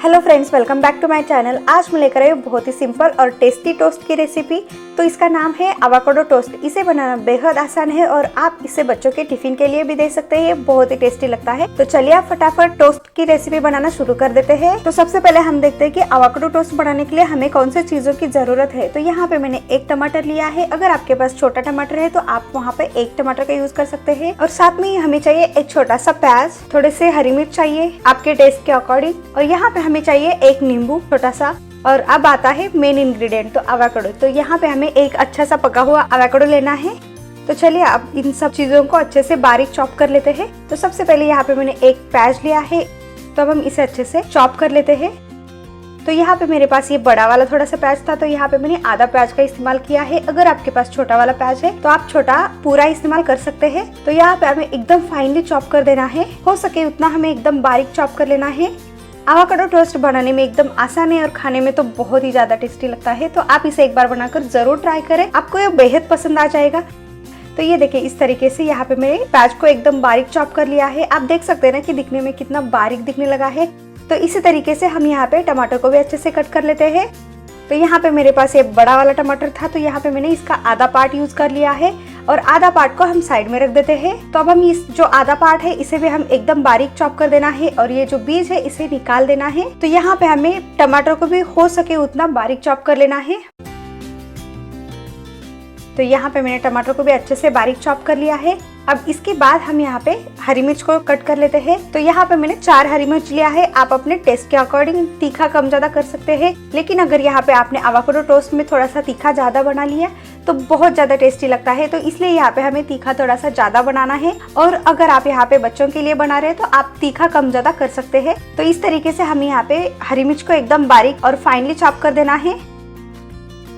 Hello friends, welcome back to my channel. आज मैं लेकर आई हूँ बहुत ही सिंपल और टेस्टी टोस्ट की रेसिपी। तो इसका नाम है आवाकाडो टोस्ट। इसे बनाना बेहद आसान है और आप इसे बच्चों के टिफिन के लिए भी दे सकते हैं। बहुत ही टेस्टी लगता है। तो चलिए आप फटाफट टोस्ट की रेसिपी बनाना शुरू कर देते हैं। तो सबसे पहले हम देखते हैं कि आवाकाडो टोस्ट बनाने के लिए हमें कौन सी चीजों की जरूरत है। तो यहाँ पे मैंने एक टमाटर लिया है। अगर आपके पास छोटा टमाटर है तो आप वहाँ पे एक टमाटर का यूज कर सकते हैं। और साथ में हमें चाहिए एक छोटा सा प्याज, थोड़े से हरी मिर्च चाहिए आपके टेस्ट के अकॉर्डिंग, और यहाँ पे हमें चाहिए एक नींबू छोटा सा। और अब आता है मेन इंग्रेडिएंट, तो आवाकाडो। तो यहाँ पे हमें एक अच्छा सा पका हुआ आवाकाडो लेना है। तो चलिए अब इन सब चीजों को अच्छे से बारीक चॉप कर लेते हैं। तो सबसे पहले यहाँ पे मैंने एक प्याज लिया है, तो अब हम इसे अच्छे से चॉप कर लेते हैं। तो यहाँ पे मेरे पास ये बड़ा वाला थोड़ा सा प्याज था, तो यहाँ पे मैंने आधा प्याज का इस्तेमाल किया है। अगर आपके पास छोटा वाला प्याज है तो आप छोटा पूरा इस्तेमाल कर सकते हैं। तो यहाँ पे हमें एकदम फाइनली चॉप कर देना है, हो सके उतना हमें एकदम बारीक चॉप कर लेना है। आवाकाडो टोस्ट बनाने में एकदम आसान है और खाने में तो बहुत ही ज्यादा टेस्टी लगता है। तो आप इसे एक बार बनाकर जरूर ट्राई करें, आपको ये बेहद पसंद आ जाएगा। तो ये देखिए इस तरीके से यहाँ पे मैंने प्याज को एकदम बारीक चॉप कर लिया है। आप देख सकते हैं ना कि दिखने में कितना बारीक दिखने लगा है। तो इसी तरीके से हम यहाँ पे टमाटर को भी अच्छे से कट कर लेते हैं। तो यहाँ पे मेरे पास एक बड़ा वाला टमाटर था, तो यहाँ पे मैंने इसका आधा पार्ट यूज कर लिया है और आधा पार्ट को हम साइड में रख देते हैं। तो अब हम इस जो आधा पार्ट है इसे भी हम एकदम बारीक चॉप कर देना है और ये जो बीज है इसे निकाल देना है। तो यहाँ पे हमें टमाटर को भी हो सके उतना बारीक चॉप कर लेना है। तो यहाँ पे मैंने टमाटर को भी अच्छे से बारीक चॉप कर लिया है। अब इसके बाद हम यहाँ पे हरी मिर्च को कट कर लेते हैं। तो यहाँ पे मैंने 4 हरी मिर्च लिया है। आप अपने टेस्ट के अकॉर्डिंग तीखा कम ज्यादा कर सकते हैं, लेकिन अगर यहाँ पे आपने आवाकाडो टोस्ट में थोड़ा सा तीखा ज्यादा बना लिया तो बहुत ज्यादा टेस्टी लगता है। तो इसलिए यहाँ पे हमें तीखा थोड़ा सा ज्यादा बनाना है। और अगर आप यहाँ पे बच्चों के लिए बना रहे हैं तो आप तीखा कम ज्यादा कर सकते हैं। तो इस तरीके से हम यहाँ पे हरी मिर्च को एकदम बारीक और फाइनली चॉप कर देना है।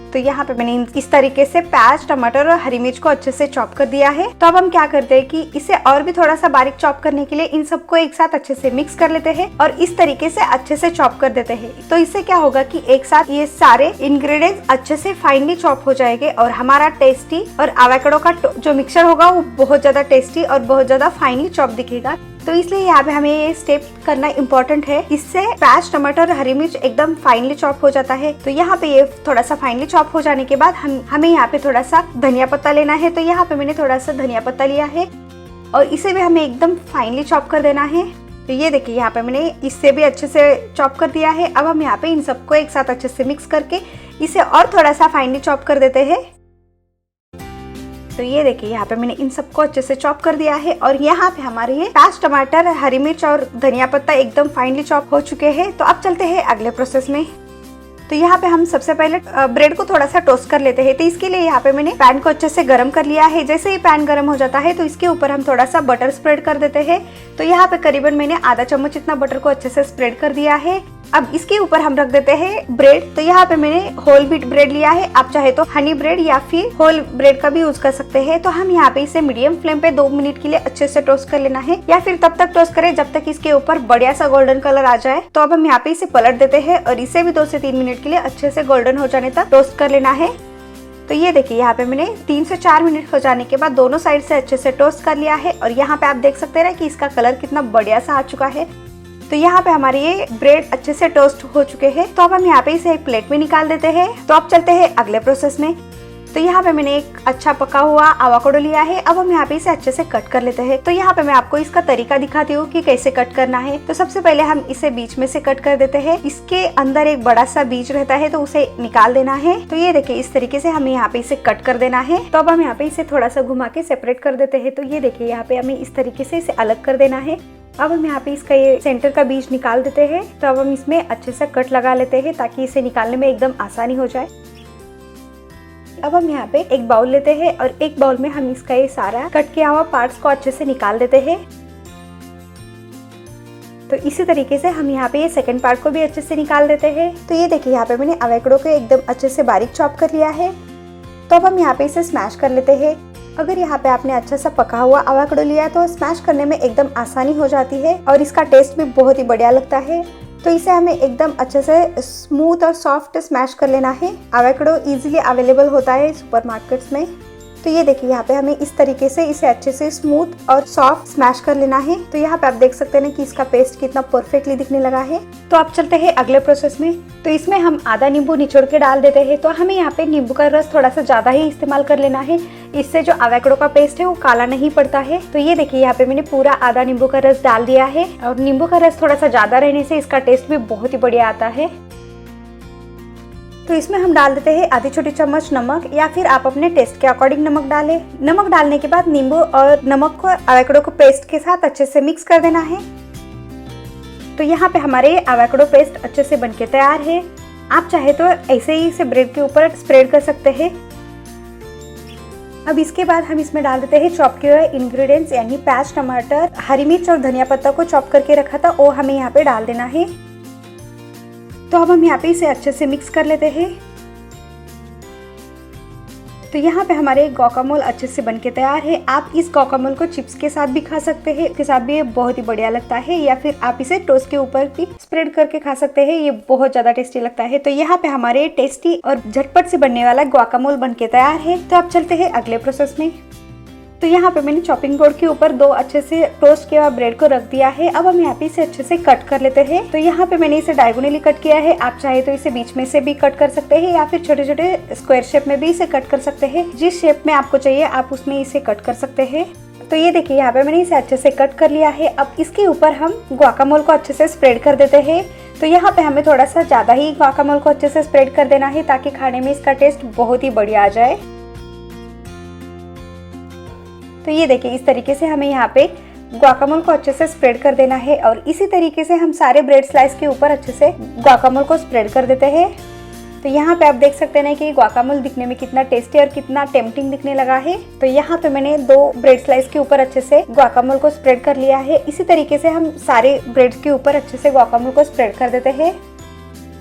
तो यहाँ पे मैंने इस तरीके से प्याज, टमाटर और हरी मिर्च को अच्छे से चॉप कर दिया है। तो अब हम क्या करते हैं कि इसे और भी थोड़ा सा बारीक चॉप करने के लिए इन सबको एक साथ अच्छे से मिक्स कर लेते हैं और इस तरीके से अच्छे से चॉप कर देते हैं। तो इससे क्या होगा कि एक साथ ये सारे इंग्रेडिएंट्स अच्छे से फाइनली चॉप हो जाएंगे और हमारा टेस्टी और आवाकाडो का जो मिक्सचर होगा वो बहुत ज्यादा टेस्टी और बहुत ज्यादा फाइनली चॉप दिखेगा। तो इसलिए यहाँ पे हमें ये स्टेप करना इम्पोर्टेंट है। इससे प्याज, टमाटर और हरी मिर्च एकदम फाइनली चॉप हो जाता है। तो यहाँ पे ये थोड़ा सा फाइनली चॉप हो जाने के बाद हमें यहाँ पे थोड़ा सा धनिया पत्ता लेना है। तो यहाँ पे मैंने थोड़ा सा धनिया पत्ता लिया है और इसे भी हमें एकदम फाइनली चॉप कर देना है। तो ये देखिए यहाँ पे मैंने इससे भी अच्छे से चॉप कर दिया है। अब हम यहाँ पे इन सबको एक साथ अच्छे से मिक्स करके इसे और थोड़ा सा फाइनली चॉप कर देते हैं। तो ये देखिए यहाँ पे मैंने इन सबको अच्छे से चॉप कर दिया है और यहाँ पे हमारे ये प्याज, टमाटर, हरी मिर्च और धनिया पत्ता एकदम फाइनली चॉप हो चुके हैं। तो अब चलते हैं अगले प्रोसेस में। तो यहाँ पे हम सबसे पहले ब्रेड को थोड़ा सा टोस्ट कर लेते हैं। तो इसके लिए यहाँ पे मैंने पैन को अच्छे से गर्म कर लिया है। जैसे ही पैन गर्म हो जाता है तो इसके ऊपर हम थोड़ा सा बटर स्प्रेड कर देते हैं। तो यहाँ पे करीबन मैंने आधा चम्मच इतना बटर को अच्छे से स्प्रेड कर दिया है। अब इसके ऊपर हम रख देते हैं ब्रेड। तो यहाँ पे मैंने होल व्हीट ब्रेड लिया है। आप चाहे तो हनी ब्रेड या फिर होल ब्रेड का भी यूज कर सकते हैं। तो हम यहाँ पे इसे मीडियम फ्लेम पे 2 मिनट के लिए अच्छे से टोस्ट कर लेना है, या फिर तब तक टोस्ट करें जब तक इसके ऊपर बढ़िया सा गोल्डन कलर आ जाए। तो अब हम यहाँ पे इसे पलट देते हैं और इसे भी 2 से 3 मिनट के लिए अच्छे से गोल्डन हो जाने तक टोस्ट कर लेना है। तो ये देखिए यहाँ पे मैंने 3 से 4 मिनट हो जाने के बाद दोनों साइड से अच्छे से टोस्ट कर लिया है और यहाँ पे आप देख सकते हैं कि इसका कलर कितना बढ़िया सा आ चुका है। तो यहाँ पे हमारे ये ब्रेड अच्छे से टोस्ट हो चुके हैं। तो अब हम यहाँ पे इसे एक प्लेट में निकाल देते हैं। तो अब चलते हैं अगले प्रोसेस में। तो यहाँ पे मैंने एक अच्छा पका हुआ आवाकाडो लिया है। अब हम यहाँ पे इसे अच्छे से कट कर लेते हैं। तो यहाँ पे मैं आपको इसका तरीका दिखाती हूँ कि कैसे कट करना है। तो सबसे पहले हम इसे बीच में से कट कर देते हैं। इसके अंदर एक बड़ा सा बीज रहता है तो उसे निकाल देना है। तो ये देखिए इस तरीके से हमें यहाँ पे इसे कट कर देना है। तो अब हम यहाँ पे इसे थोड़ा सा घुमा के सेपरेट कर देते हैं। तो ये देखिए यहाँ पे हमें इस तरीके से इसे अलग कर देना है। अब हम यहाँ पे इसका ये सेंटर का बीज निकाल देते हैं। तो अब हम इसमें अच्छे से कट लगा लेते हैं ताकि इसे निकालने में एकदम आसानी हो जाए। अब हम यहाँ पे एक बाउल लेते हैं और एक बाउल में हम इसका ये सारा कट किया हुआ पार्ट्स को अच्छे से निकाल देते हैं। तो इसी तरीके से हम यहाँ पे ये सेकंड पार्ट को भी अच्छे से निकाल देते हैं। तो ये देखिए यहाँ पे मैंने आवाकाडो को एकदम अच्छे से बारीक चॉप कर लिया है। तो अब हम यहाँ पे इसे स्मैश कर लेते हैं। अगर यहाँ पे आपने अच्छा सा पका हुआ आवाकाडो लिया तो स्मैश करने में एकदम आसानी हो जाती है और इसका टेस्ट भी बहुत ही बढ़िया लगता है। तो इसे हमें एकदम अच्छे से स्मूथ और सॉफ्ट स्मैश कर लेना है। आवाकाडो इजीली अवेलेबल होता है सुपरमार्केट्स में। तो ये देखिए यहाँ पे हमें इस तरीके से इसे अच्छे से स्मूथ और सॉफ्ट स्मैश कर लेना है। तो यहाँ पे आप देख सकते हैं कि इसका पेस्ट कितना परफेक्टली दिखने लगा है। तो अब चलते हैं अगले प्रोसेस में। तो इसमें हम आधा नींबू निचोड़ के डाल देते हैं। तो हमें यहाँ पे नींबू का रस थोड़ा सा ज्यादा ही इस्तेमाल कर लेना है, इससे जो एवोकाडो का पेस्ट है वो काला नहीं पड़ता है। तो ये देखिए यहाँ पे मैंने पूरा आधा नींबू का रस डाल दिया है, और नींबू का रस थोड़ा सा ज्यादा रहने से इसका टेस्ट भी बहुत ही बढ़िया आता है। तो इसमें हम डाल देते हैं आधी छोटी चम्मच नमक, या फिर आप अपने टेस्ट के अकॉर्डिंग नमक डालें। नमक डालने के बाद नींबू और नमक को एवोकाडो को पेस्ट के साथ अच्छे से मिक्स कर देना है। तो यहाँ पे हमारे एवोकाडो पेस्ट अच्छे से बनके तैयार है। आप चाहे तो ऐसे ही इसे ब्रेड के ऊपर स्प्रेड कर सकते हैं। अब इसके बाद हम इसमें डाल देते हैं चॉप किए हुए इंग्रेडिएंट्स, यानी प्याज, टमाटर, हरी मिर्च और धनिया पत्ता को चॉप करके रखा था, वो हमें यहाँ पे डाल देना है। तो अब हम यहाँ पे इसे अच्छे से मिक्स कर लेते हैं। तो यहाँ पे हमारे गुआकामोल अच्छे से बनके तैयार है। आप इस गुआकामोल को चिप्स के साथ भी खा सकते हैं, इसके साथ भी ये बहुत ही बढ़िया लगता है, या फिर आप इसे टोस्ट के ऊपर भी स्प्रेड करके खा सकते हैं, ये बहुत ज्यादा टेस्टी लगता है। तो यहाँ पे हमारे टेस्टी और झटपट से बनने वाला गुआकामोल बनके तैयार है। तो अब चलते हैं अगले प्रोसेस में। तो यहाँ पे मैंने चॉपिंग बोर्ड के ऊपर 2 अच्छे से टोस्ट किया हुआ ब्रेड को रख दिया है। अब हम यहाँ पे इसे अच्छे से कट कर लेते हैं। तो यहाँ पे मैंने इसे डायगोनली कट किया है। आप चाहे तो इसे बीच में से भी कट कर सकते हैं, या फिर छोटे छोटे स्क्वायर शेप में भी इसे कट कर सकते हैं। जिस शेप में आपको चाहिए आप उसमें इसे कट कर सकते हैं। तो ये देखिए यहाँ पे मैंने इसे अच्छे से कट कर लिया है। अब इसके ऊपर हम गुआकामोल को अच्छे से स्प्रेड कर देते हैं। तो यहाँ पे हमें थोड़ा सा ज्यादा ही गुआकामोल को अच्छे से स्प्रेड कर देना है, ताकि खाने में इसका टेस्ट बहुत ही बढ़िया आ जाए। तो ये देखिए इस तरीके से हमें यहाँ पे गुआकामोल को अच्छे से स्प्रेड कर देना है, और इसी तरीके से हम सारे ब्रेड स्लाइस के ऊपर अच्छे से गुआकामोल को स्प्रेड कर देते हैं। तो यहाँ पे आप देख सकते हैं कि गुआकामोल दिखने में कितना टेस्टी और कितना टेम्पटिंग दिखने लगा है। तो यहाँ पे मैंने 2 ब्रेड स्लाइस के ऊपर अच्छे से गुआकामोल को स्प्रेड कर लिया है। इसी तरीके से हम सारे ब्रेड के ऊपर अच्छे से गुआकामोल को स्प्रेड कर देते हैं।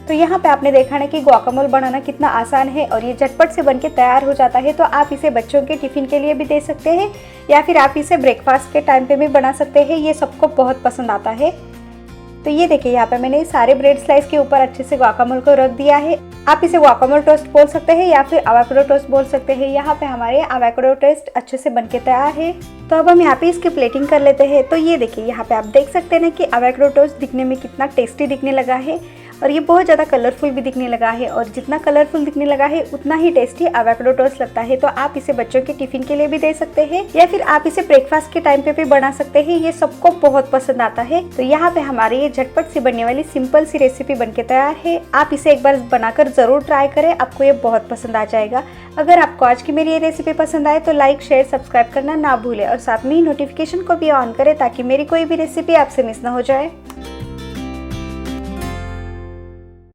तो यहाँ पे आपने देखा ना कि गुआकामोल बनाना कितना आसान है, और ये झटपट से बनके तैयार हो जाता है। तो आप इसे बच्चों के टिफिन के लिए भी दे सकते हैं, या फिर आप इसे ब्रेकफास्ट के टाइम पे भी बना सकते हैं। ये सबको बहुत पसंद आता है। तो ये देखिए यहाँ पे मैंने सारे ब्रेड स्लाइस के ऊपर अच्छे से गुआकामोल को रख दिया है। आप इसे गुआकामोल टोस्ट बोल सकते हैं, या फिर एवोकाडो टोस्ट बोल सकते हैं। यहाँ पे हमारे एवोकाडो टोस्ट अच्छे से बनके तैयार है। तो अब हम यहाँ पे इसकी प्लेटिंग कर लेते हैं। तो ये देखिए यहाँ पे आप देख सकते हैं कि एवोकाडो टोस्ट दिखने में कितना टेस्टी दिखने लगा है, और ये बहुत ज़्यादा कलरफुल भी दिखने लगा है। और जितना कलरफुल दिखने लगा है उतना ही टेस्टी एवोकाडो टोस्ट लगता है। तो आप इसे बच्चों के टिफिन के लिए भी दे सकते हैं, या फिर आप इसे ब्रेकफास्ट के टाइम पे भी बना सकते हैं। ये सबको बहुत पसंद आता है। तो यहाँ पे हमारी ये झटपट से बनने वाली सिंपल सी रेसिपी बनके तैयार है। आप इसे एक बार बनाकर जरूर ट्राई करें, आपको ये बहुत पसंद आ जाएगा। अगर आपको आज की मेरी ये रेसिपी पसंद आए तो लाइक, शेयर, सब्सक्राइब करना ना भूलें, और साथ में ही नोटिफिकेशन को भी ऑन करें, ताकि मेरी कोई भी रेसिपी आपसे मिस ना हो जाए।